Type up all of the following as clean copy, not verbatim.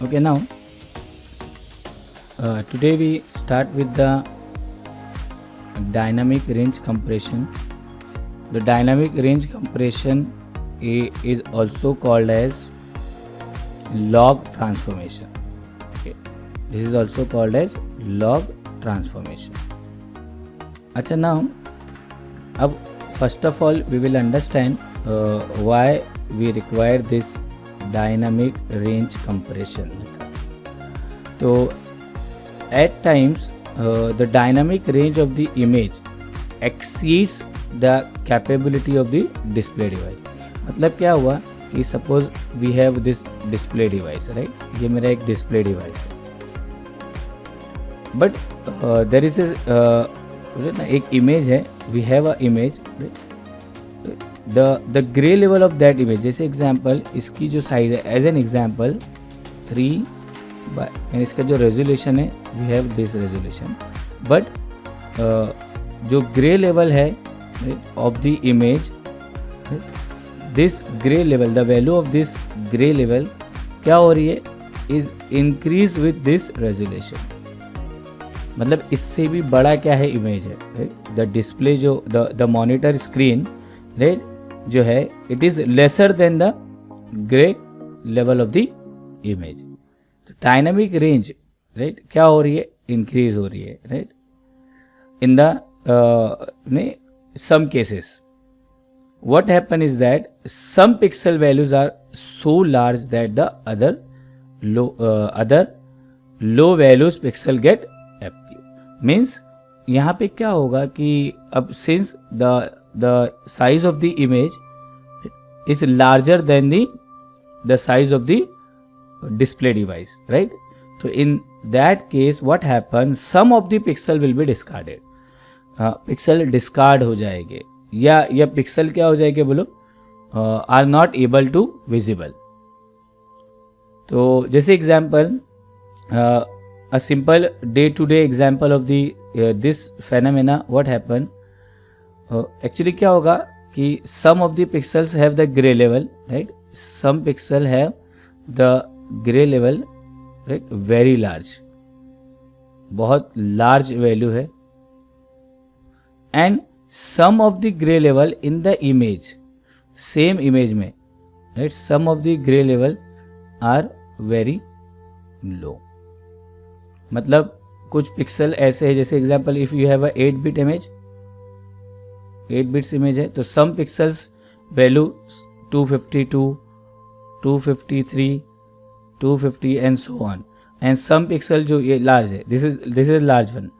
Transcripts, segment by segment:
Okay, now today we start with the dynamic range compression. The dynamic range compression is also called as log transformation. Okay, this is also called as log transformation. अच्छा, now अब first of all we will understand why we require this dynamic range compression method. So at times the dynamic range of the image exceeds the capability of the display device. मतलब क्या हुआ कि suppose we have this display device, right, ये मेरा एक display device है, but there is एक image है, we have a image, the grey level of that image, जैसे एग्जांपल इसकी जो साइज है, एज एन एग्जांपल 3 बाय, इसका जो रेजोल्यूशन है, we have this resolution, but जो ग्रे लेवल है of the image, this grey level, the value of this grey level क्या हो रही है, is increase with this resolution. मतलब इससे भी बड़ा क्या है, इमेज है, राइट. द डिस्प्ले जो द मॉनिटर स्क्रीन, राइट, जो है it is lesser than the grey level of the image. Dynamic range, right, क्या हो रही है, इंक्रीज हो रही है, right. In the some cases what happen is that some pixel values are so large that the other low values pixel get appear. Means यहाँ पे क्या होगा कि अब since the size of the image is larger than the size of the display device, right? So in that case what happens, some of the pixel will be discarded. Pixel discard हो जाएंगे या pixel क्या हो जाएंगे, बोलो, are not able to visible. तो जैसे example, a simple day to day example of this phenomena, what happen, actually क्या होगा कि some of the pixels have the grey level, right, some pixel have the grey level, right, very large, बहुत large value है, and some of the grey level in the image, same image में, right, some of the grey level are very low. मतलब कुछ pixel ऐसे है, जैसे example if you have a 8 bit image, 8 bits image है, तो some pixels value 252, 253, 250 and so on, and some pixel जो ये लार्ज है, this is large one,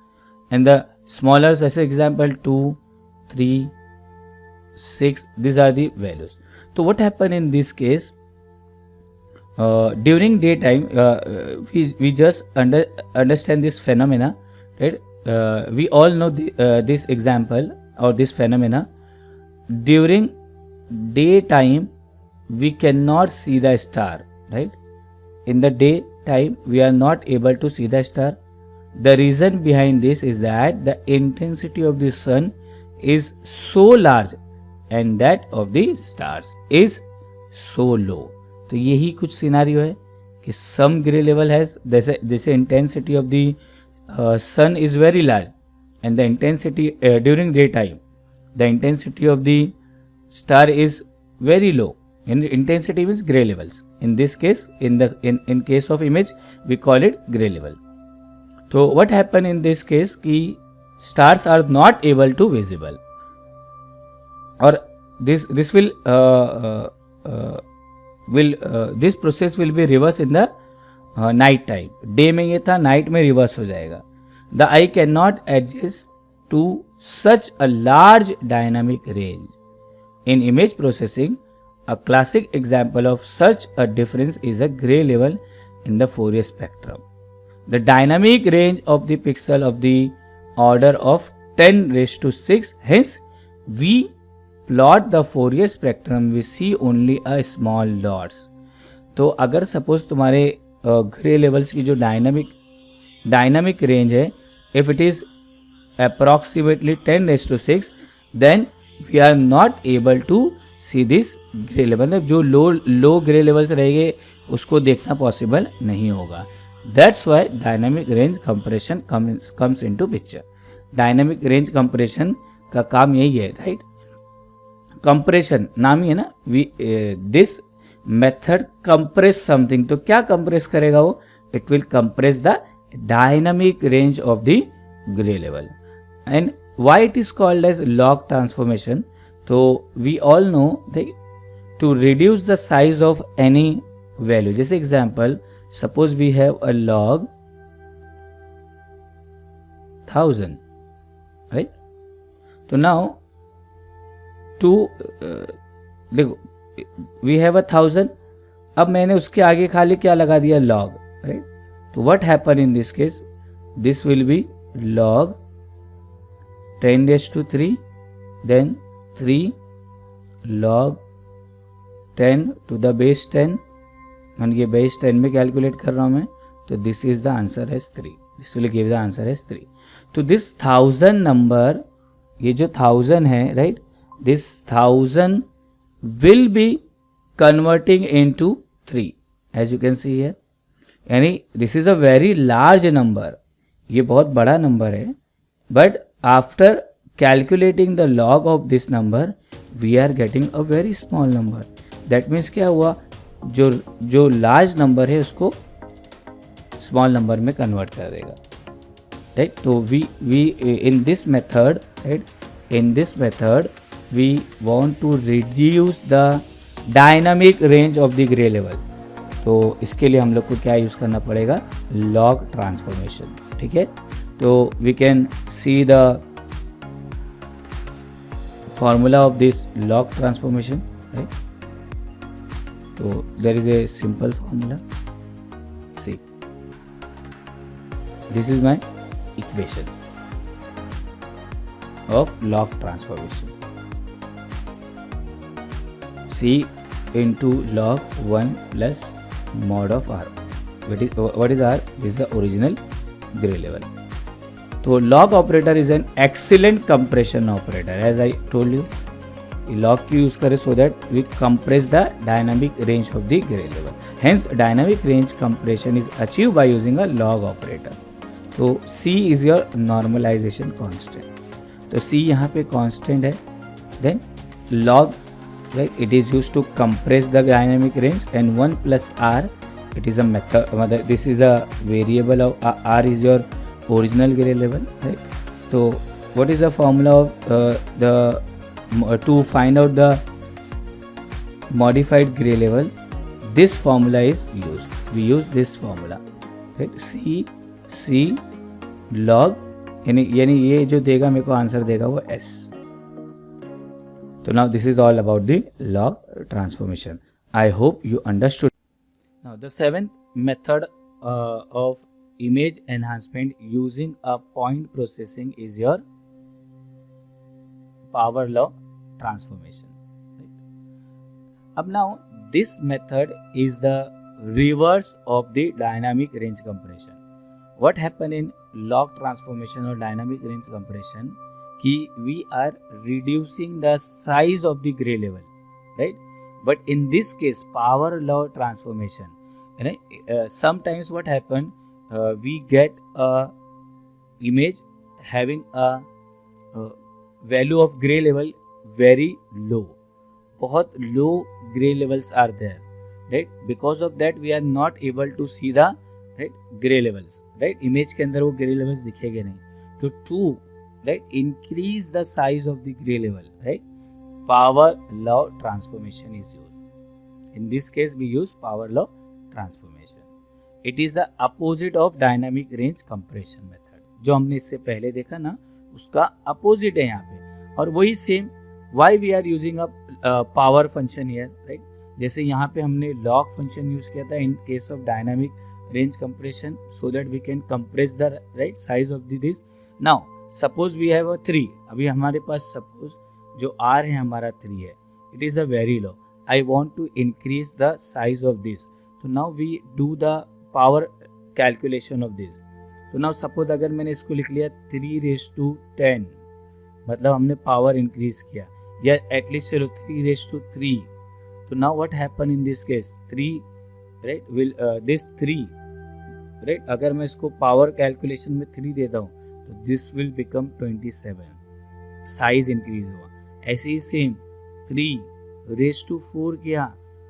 and the smaller, as example 2, 3, 6, these are the values. So what happen in this case, during daytime, we just understand this phenomena, right? We all know this example or this phenomena. During daytime we cannot see the star, right? In the daytime we are not able to see the star. The reason behind this is that the intensity of the sun is so large and that of the stars is so low. तो यही कुछ scenario है कि some gray level has, जैसे intensity of the sun is very large and the intensity during daytime, the intensity of the star is very low. And intensity means gray levels. In this case, in case of image, we call it gray level. So what happen in this case कि stars are not able to visible, और this will this process will be reverse in the night time. Day में ये था, night में reverse हो जाएगा. The eye cannot adjust to such a large dynamic range. In image processing, a classic example of such a difference is a gray level in the Fourier spectrum. The dynamic range of the pixel of the order of 10⁶. Hence, we plot the Fourier spectrum, we see only a small dots. तो अगर suppose तुम्हारे grey levels की जो dynamic range है, if it is approximately 10⁶, then we are not able to see this grey level. जो लो grey levels रहेंगे उसको देखना पॉसिबल नहीं होगा. That's why dynamic range compression comes into picture. Dynamic range compression का काम यही है, राइट. कंप्रेशन नाम ही है ना. This method compress something. तो क्या कंप्रेस करेगा वो? It will compress the dynamic range of the grey level. And why it is called as log transformation? तो we all know to reduce the size of any value. जैसे example, suppose we have a log 1000, right. तो now to देखो, we have 1000. अब मैंने उसके आगे खाली क्या लगा दिया? Log, right. तो what happen in this case? This will be log 10⁻³ then 3 log 10 to the base 10. मान ये बेस 10 में कैलकुलेट कर रहा हूँ मैं, तो this is the answer as 3. This will give the answer as 3. तो दिस 1000 नंबर, ये जो 1000 है, right, this 1000 will be converting into 3 as you can see here. यानी this is a very large number, ये बहुत बड़ा नंबर है. But after calculating the log of this number we are getting a very small number. That means क्या हुआ? जो large number है उसको स्मॉल नंबर में कन्वर्ट कर देगा, राइट. तो we in this method, right, in this method we want to reduce the dynamic range of the grey level. तो इसके लिए हम लोग को क्या यूज़ करना पड़ेगा? Log transformation. ठीक है. तो we can see the formula of this log transformation, right. तो there is a simple formula. See, this is my equation of log transformation. C into log 1 plus mod of R. What is R? This is the original gray level. So log operator is an excellent compression operator. As I told you, log की use करें so that we compress the dynamic range of the gray level. Hence dynamic range compression is achieved by using a log operator. तो C is your normalization constant. तो C यहाँ पे constant है. Then log, right, it is used to compress the dynamic range, and 1 plus R, it is a method. This is a variable of R is your original gray level, right. So what is the formula of to find out the modified gray level? This formula is used. We use this formula, right. C log, यानी ये जो देगा मेरे को answer देगा वो S. So now this is all about the log transformation. I hope you understood. Now the seventh method of image enhancement using a point processing is your power law transformation. Right? Now this method is the reverse of the dynamic range compression. What happened in log transformation or dynamic range compression? कि we are reducing the size of the gray level, right. But in this case power law transformation, right, sometimes what happen, we get a image having a value of gray level very low. बहुत low gray levels are there, right. Because of that we are not able to see the, right, gray levels, right. image के अंदर वो gray levels दिखेंगे नहीं. तो to, right, increase the size of the gray level, right, power law transformation is used. In this case we use power law transformation. It is the opposite of dynamic range compression method. जो हमने इससे पहले देखा ना, उसका opposite है यहाँ पे. और वही same, why we are using a power function here, right. जैसे यहाँ पे हमने log function use किया था in case of dynamic range compression, so that we can compress the, right, size of this. Now suppose we have a 3. अभी हमारे पास suppose जो R है हमारा 3 है. It is a very low. I want to increase the size of this. तो now we do the power calculation of this. तो now suppose अगर मैंने इसको लिख लिया 3:10, मतलब हमने पावर इंक्रीज किया, या एटलीस्ट चलो 3:3. तो now what happen in this case, 3 right will this 3, right अगर मैं इसको पावर कैलकुलेशन में 3 देता हूँ तो this will become 27, size increase हुआ. ऐसे ही सेम 3 रेज टू 4 किया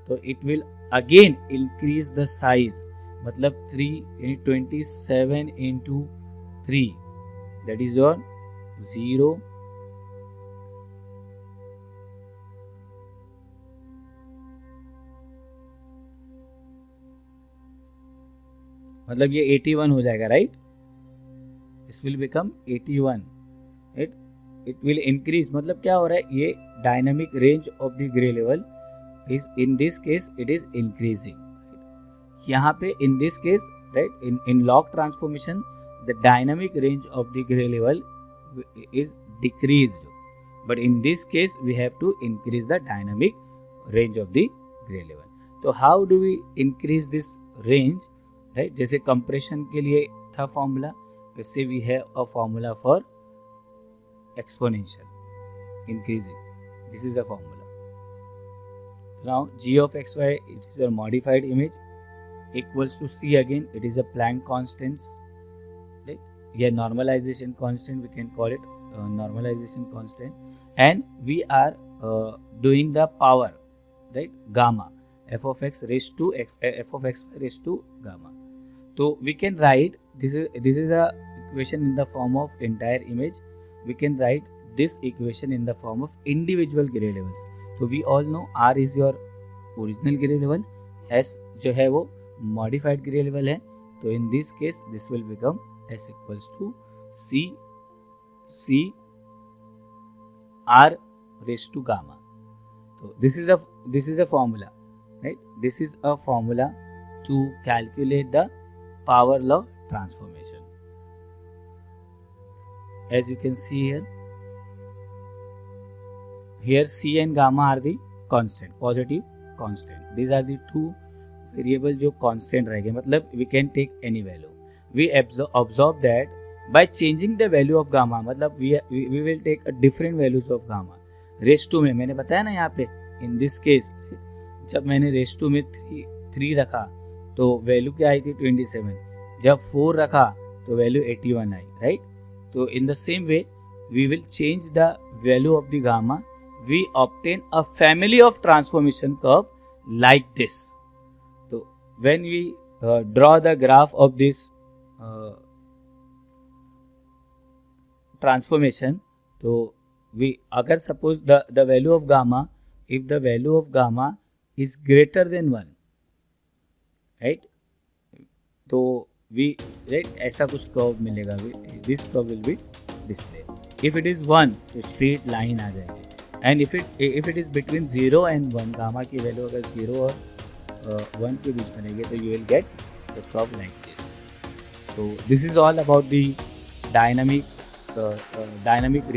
तो it will again increase the size, मतलब 27 इंटू 3 दैट इज योर 0. मतलब ये 81 हो जाएगा, right. This will become 81. It will increase, मतलब क्या हो रहा है, ये dynamic range of the grey level is in this case it is increasing. यहाँ पे in this case, right, in log transformation the dynamic range of the grey level is decreased, but in this case we have to increase the dynamic range of the grey level. तो how do we increase this range, right. जैसे compression के लिए था formula, वैसे we have a formula for exponential increasing. This is the formula. Now g of xy, it is a modified image, equals to c, again it is a Planck constants, right? Yeah, normalization constant we can call it, normalization constant, and we are doing the power, right, gamma, f of x raised to f of x raised to gamma. So we can write this is a equation in the form of entire image. We can write this equation in the form of individual gray levels. So we all know R is your original gray level, S जो है वो modified gray level है. तो in this case this will become S equals to C R raised to gamma. So this is a formula, right? This is a formula to calculate the power law transformation. As you can see here C and gamma are the constant, positive constant. These are the two variables जो constant रहेंगे, मतलब we can take any value. We observe that by changing the value of gamma, मतलब we will take a different values of gamma. Raise to में मैंने बताया ना यहाँ पे, in this case जब मैंने रेस टू में 3 रखा तो वैल्यू क्या आई थी 27, जब 4 रखा तो वैल्यू 81 आई, राइट. तो in the same way we will change the value of the gamma, we obtain a family of transformation curve like this. So when we draw the graph of this transformation, तो we अगर suppose the value of gamma, if the value of gamma is greater than 1, right, तो we, right, ऐसा कुछ curve मिलेगा, this curve will be displayed. If it is 1 तो straight line आ जाएगी, and if it is between 0 and 1, gamma की value अगर 0 और 1 के बीच में रहेगी तो you will get the curve like this. So this is all about the dynamic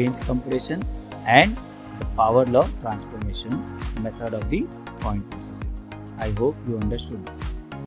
range compression and the power law transformation method of the point processing. I hope you understood.